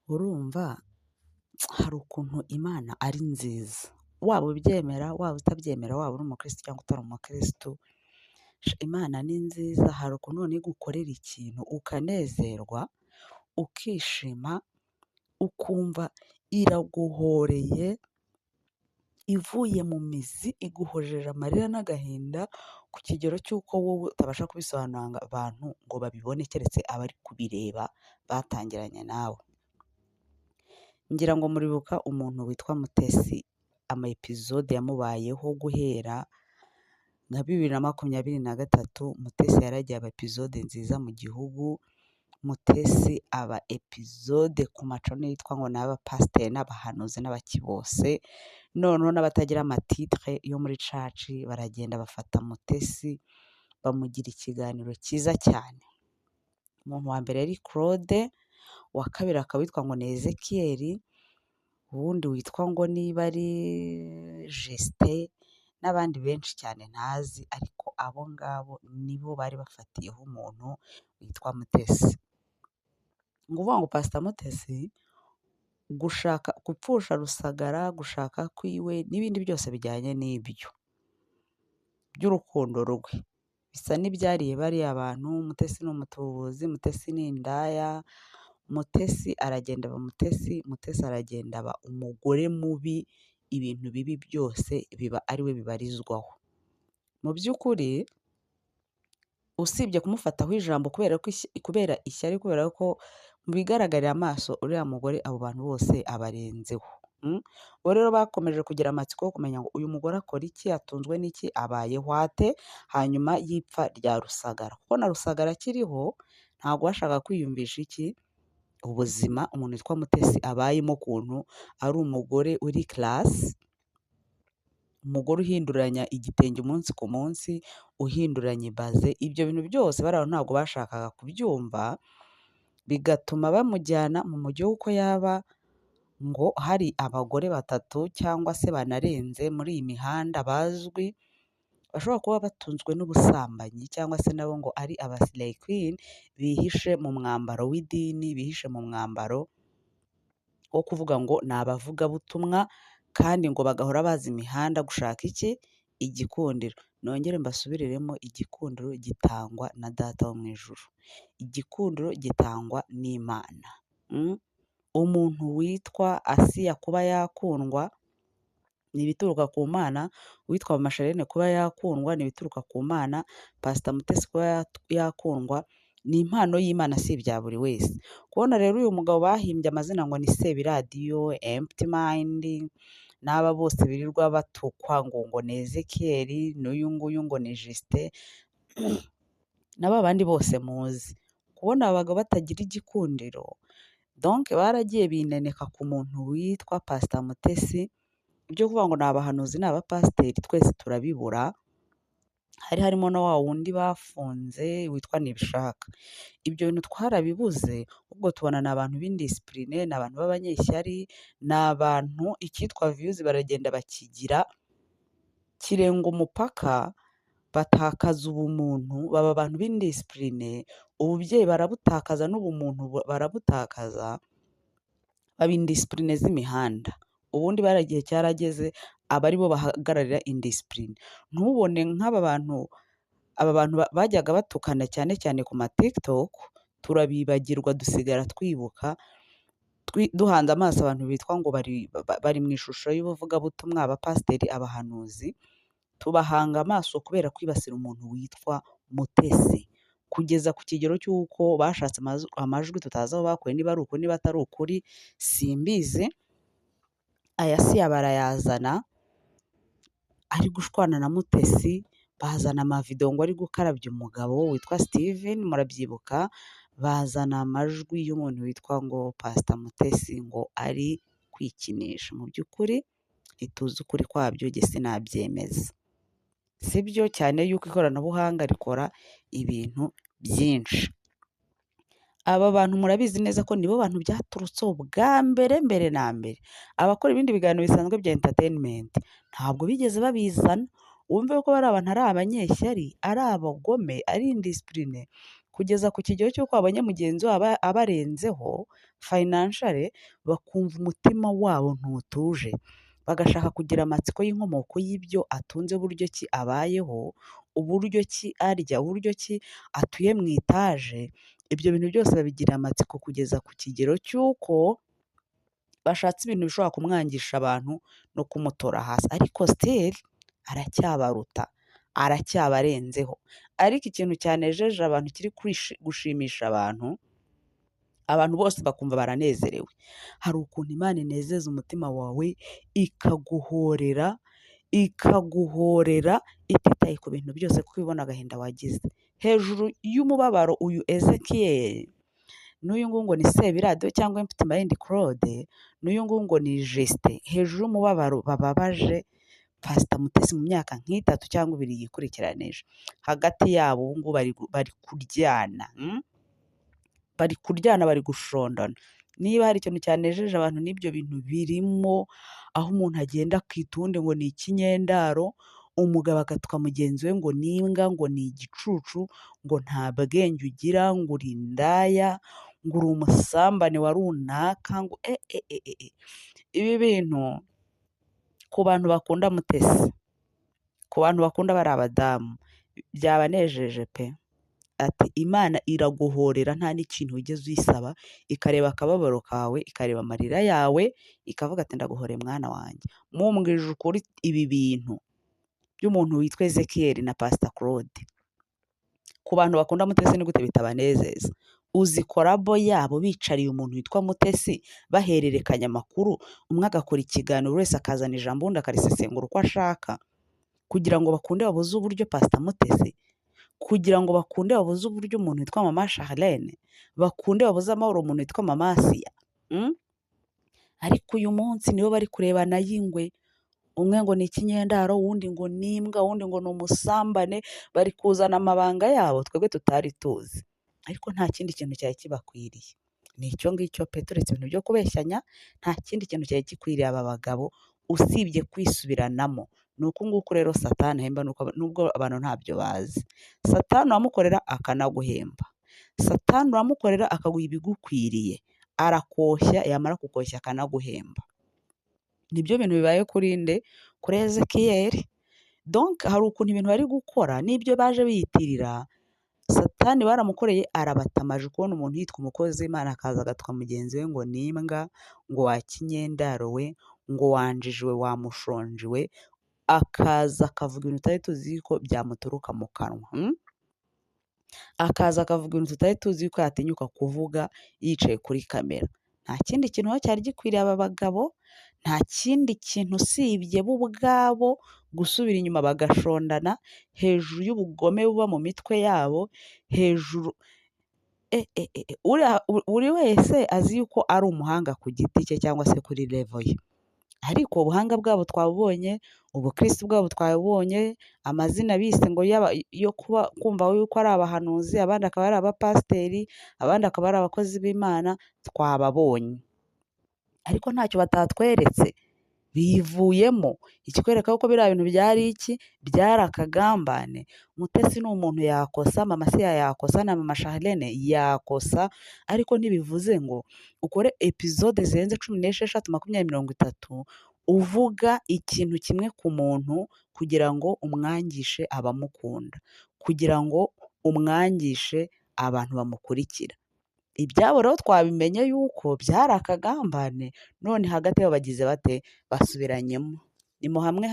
Urumva hari ukuntu Imana ari nziza, waba ubyemera, waba utabyemera, waba uri umukirisitu cyangwa utari umukirisitu, Imana ni nziza. Hari ukuntu noneho igukorera ikintu ukanezerwa, ukishima, ukumva iraguhoreye, ivuye mu mizi, iguhojeje amarira n'agahinda ku kigero cy'uko wowe utabasha kubisobanurira abantu ngo babibone, keretse abari kubireba batangiranye nawe. Ngira ngo muribuka umuntu witwa Mutesi, ama episode yamubayeho guhera nka 2023. Mutesi yaragiye aba episode nziza mu gihugu. Mutesi aba episode ku macone yitwa ngo ni abapasiteri n'abahanuzi n'abaki bose, noneho n'abatagira amatitre yo muri caci baragenda bafata Mutesi bamugira ikiganiro cyiza cyane. Umuntu wa mbere yari Claude, uwa kabiri akaba witwa ngo ni Ezekiel, uwundi witwa ngo niba ari Justin, n'abandi benshi cyane ntazi, ariko abo ngabo nibo bari bafatiyeho umuntu witwa Mutesi. Ngo uvuga ngo Pastor Mutesi gushaka gupfusha Rusagara, gushaka kwiwe n'ibindi byose bijyanye n'ibyo by'urukundo rwe bisa n'ibyariye bariya abantu. Mutesi ni umutubuzi, Mutesi ni indaya, Mutesi aragenda aba Mutesi, Mutesi aragenda aba umugore mubi, ibintu bibi byose biba ari we bibarizwaho. Mu by'ukuri usibye kumufataho ijambo kubera ishyari, kubera ko mu bigaragarira amaso uriya mugore abo bantu bose abarenzeho. Bo rero bakomeje kugira amatsiko yo kumenya ngo uyu mugore akora iki, atunzwe n'iki, abayeho ate hanyuma y'ipfa rya Rusagara. Kuko na Rusagara akiriho ntabwo bashaka kwiyumvisha iki ubuzima umuntu witwa Mutesi abayemo, ukuntu ari umugore uri class, umugore uhinduranya igitenge umunsi ku munsi, uhinduranya ibaze. Ibyo bintu byose bariya ntabwo bashakaga kubyumva, bigatuma bamujyana mu mujyi w'uko yaba ngo hari abagore batatu cyangwa se banarenze muri iyi mihanda bazwi, bashobora kuba batunzwe n'ubusambanyi cyangwa se nabo ngo ari aba slay queen, bihishe mu mwambaro w'idini, bihishe mu mwambaro wo kuvuga ngo ni abavugabutumwa, kandi ngo bagahora baza imihanda gushaka iki, igikundiro. Nongere mbasubiriremo, igikundiro gitangwa na Data wo mu ijuru, igikundiro gitangwa n'Imana. Umuntu witwa Asiya kuba yakundwa ni ibituruka ku Mana, uwitwa Masharene kuba yakundwa ni ibituruka ku Mana, Pastor Mutesi kuba yakundwa ni impano y'Imana, si ibya buri wese. Kubona rero uyu mugabo bahimbye amazina ngo ni Sebiradiyo, Empty Mind, n'aba bose birirwa batukwa ngo ni Ezekiel, n'uyu nguyu ngo ni Justin, n'aba bandi bose muzi, kubona abagabo batagira igikundiro, donc baragiye bineneka ku muntu witwa Pastor Mutesi. Ibyo kuvuga ngo ni abahanuzi, ni abapasiteri, twese turabibura. Hari harimo na wa wundi bafunze witwa Nibishaka. Ibyo bintu twarabibuze, ubwo tubona ni abantu b'indisipurine, ni abantu b'abanyeshyari, ni abantu icyitwa views baragenda bakigira kirenga umupaka, batakaza ubumuntu, baba abantu b'indisipurine, ububyeyi barabutakaza, n'ubumuntu barabutakaza, baba indisipurine z'imihanda. Ubundi baragiye cyarageze aba ari bo bahagararira indisipurine. Ntubone nk'aba bantu, aba bantu bajyaga batukana cyane cyane ku ma TikTok, turabibagirwa dusigara twibuka duhanze amaso abantu bitwa ngo bari mu ishusho y'ubuvugabutumwa, abapasiteri, abahanuzi, tubahanga amaso kubera kwibasira umuntu witwa Mutesi, kugeza ku kigero cy'uko bashatse amajwi tutazi aho bakuye, niba ari ukuri niba atari ukuri simbizi. Aya Siya barayazana ari gushwana na Mutesi, bazana amavidewo ngo ari gukarabya umugabo witwa Steven, murabyibuka, bazana amajwi y'umuntu witwa ngo Pastor Mutesi ngo ari kwikinisha. Mu by'ukuri ntituzi ukuri kwabyo, jye sinabyemeza, sibyo, cyane yuko ikoranabuhanga rikora ibintu byinshi. Aba bantu murabizi neza ko nibo bantu byaturutseho bwa mbere na mbere. Abakora ibindi biganiro bisanzwe bya entertainment ntabwo bigeze babizana. Wumve ko bari abantu ari abanyeshyari, ari abagome, ari indisipurine, kugeza ku kigero cy'uko babonye mugenzi wabo abarenzeho financially, bakumva umutima wabo ntutuje, bagashaka kugira amatsiko y'inkomoko y'ibyo atunze, uburyo ki abayeho, uburyo ki arya, uburyo ki atuye mu itaje. Ibyo bintu byose babigira amatsiko kugeza ku kigero cy'uko bashatse ibintu bishobora kumwangisha abantu no kumutora hasi, ariko still aracyabaruta, aracyabarenzeho. Ariko ikintu cyanejeje abantu kiri gushimisha abantu bose bakumva baranezerewe. Hari ukuntu Imana inezeza umutima wawe ikaguhorera ititaye ku bintu byose kuko ibona agahinda wagize. Hejuru y'umubabaro uyu Ezekiyeli n'uyu nguyu ngo ni Sebiradiyo cyangwa Mfitimayindi Claude n'uyu nguyu ngo ni Justin, hejuru y'umubabaro bababaje Pastor Mutesi mu myaka nk'itatu cyangwa 2 yikurikiranije, hagati yabo ubu ngubu bari kuryana, bari gushondana. Niba hari ikintu cyanejeje abantu n'ibyo bintu birimo, aho umuntu agenda akita uwundi ngo ni ikinyendaro, umugabo agatuka mugenzi we ngo ni imbwa, ngo ni igicucu, ngo nta bwenge ugira, ngo uri indaya, ngo uri umusambane wa runaka, ngo ibi bintu ku bantu bakunda Mutesi, ku bantu bakunda bari abadamu, byabanejeje pe. Ati Imana iraguhorera nta n'ikintu wigeze uyisaba, ikareba akababaro kawe, ikareba amarira yawe, ikavuga ati ndaguhoreye mwana wanjye. Mumbwije ukuri, ibi bintu by'umuntu witwa Ezekiyeli na Pastor Claude, ku bantu bakunda Mutesi ni gute bitabanezeza? Uzi korabo yabo bicariye umuntu witwa Mutesi, bahererekanya amakuru, umwe agakora ikiganiro, wese akazana ijambo undi akarisesengura uko ashaka, kugira ngo bakunde babuze uburyo Pastor Mutesi, kugira ngo bakunde babuze uburyo umuntu witwa Mama Charlene, bakunde babuze amahoro umuntu witwa Mama Asiya. Ariko uyu munsi nibo bari kurebana y'ingwe, umwe ngo ni ikinyendaro, uwundi ngo ni imbwa, uwundi ngo ni umusambane, bari kuzana amabanga yabo twebwe tutari tuzi. Ariko nta kindi kintu cyari kibakwiriye, ni icyo ngicyo pe, turetse ibintu byo kubeshyanya, nta kindi kintu cyari gikwiriye aba bagabo usibye kwisubiranamo. Ni uku nguku rero Satani ahemba, nubwo abantu ntabyo bazi. Satani uramukorera akanaguhemba, Satani uramukorera akaguha ibigukwiriye, arakoshya, yamara kukoshya akanaguhemba. Nibyo bintu bibaye kuri nde? Kuri Ezekiyeli. Donc hari ukuntu ibintu bari gukora n'ibyo baje biyitirira, Satani baramukoreye, arabatamaje kubona umuntu yitwa umukozi w'Imana akaza agatwa mugenzi we ngo ni imbwa, ngo wa kinyendaro we, ngo wanjije we, wamushonje we, akaza akavuga ibintu tutari tuzi ko byamuturuka mu kanwa. Akaza akavuga ibintu tutari tuzi ko yatinyuka kuvuga yicaye kuri kamera. Nta kindi kintu cyari gikwiriye aba bagabo, nta kindi kintu usibye bo ubwabo gusubira inyuma bagashondana, hejuru y'ubugome buba mu mitwe yabo, hejuru buri wese azi yuko ari umuhanga ku giti cye cyangwa se kuri level ye. Ariko ubuhanga bwabo twabubonye, ubukristo bwabo twabubonye, amazina bise ngo yo kumva yuko ari abahanuzi, abandi akaba ari abapasiteri, abandi akaba ari abakozi b'Imana, twababonye. Ariko ntacyo batatweretse, bivuyemo. Ikikwereka ko biriya bintu byari iki? Byari akagambane. Mutesi ni umuntu yakosa, Mama Asiya yakosa, na Mama Charlene yakosa, ariko ntibivuze ngo ukore episode zirenze 16, 20, 30 uvuga ikintu kimwe ku muntu kugira ngo umwangishe abamukunda, kugira ngo umwangishe abantu bamukurikira. Ibyabo rero twabimenye yuko byari akagambane, none hagati yabo bagize bate? Basubiranyemo. Ni mu hamwe